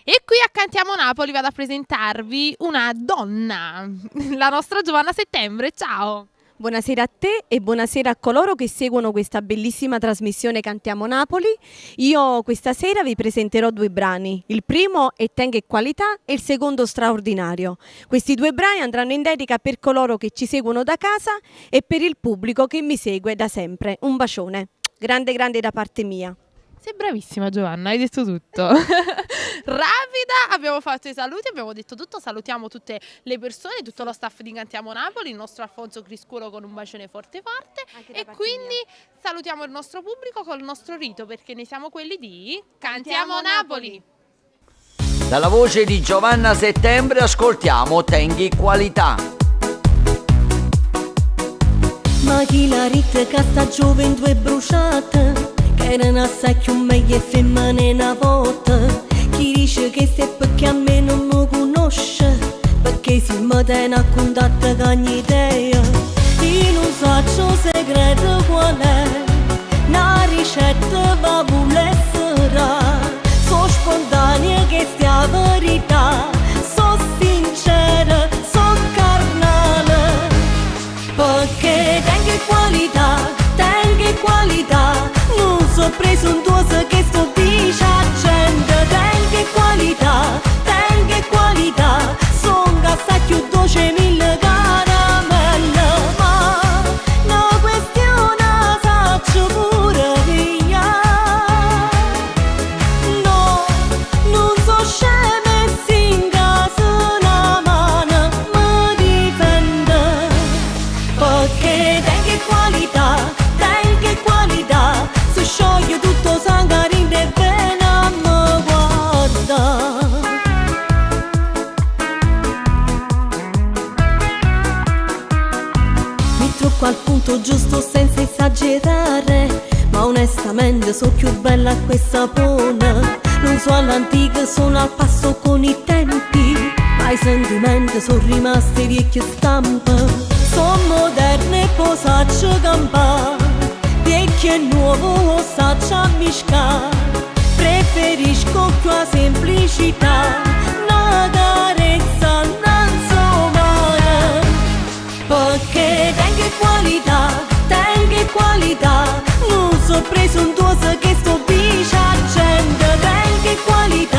E qui a Cantiamo Napoli vado a presentarvi una donna, la nostra Giovanna Settembre. Ciao! Buonasera a te e buonasera a coloro che seguono questa bellissima trasmissione Cantiamo Napoli. Io questa sera vi presenterò 2 brani. Il primo è Tenga e Qualità e il secondo Straordinario. Questi 2 brani andranno in dedica per coloro che ci seguono da casa e per il pubblico che mi segue da sempre. Un bacione, grande grande da parte mia. Sei bravissima Giovanna, hai detto tutto. Rapida, abbiamo fatto i saluti, abbiamo detto tutto, salutiamo tutte le persone, tutto lo staff di Cantiamo Napoli, il nostro Alfonso Criscuolo con un bacione forte forte e quindi salutiamo il nostro pubblico col nostro rito perché noi siamo quelli di Cantiamo Napoli. Dalla voce di Giovanna Settembre ascoltiamo Tenghi Qualità. Ma chi la rite che sta gioventù è bruciata, che erano assai più meglio e femmine una volta. Chi dice che se perché a me non mi conosce, perché si mi tiene a contatto con ogni idea. Io non so il segreto qual è, una ricetta va voler essere. So spontanea che stia verità, so sincera, so carnale. Perché tengo qualità, tengo qualità. Non so presuntuosa che sto dicendo. Tengo qualità, tengo qualità. Son gasta più 12.000 caramelle. Ma la questione faccio pure via. No, non so scema e si in casa una mano mi difende. Perché tengo qualità, tengo qualità. Se scioglie tutto sangue rinde e vena mi guarda. Mi trucco al punto giusto senza esagerare, ma onestamente so più bella a questa pona. Non so all'antica, sono al passo con i tempi, ma i sentimenti sono rimasti vecchie stampe. Sono moderne e posaccio campà, vecchio e nuovo saccio a miscare. Preferisco più la semplicità, una carezza non so mai. Perché tengo qualità, non so presuntuosa che sto dicendo. Tengo qualità,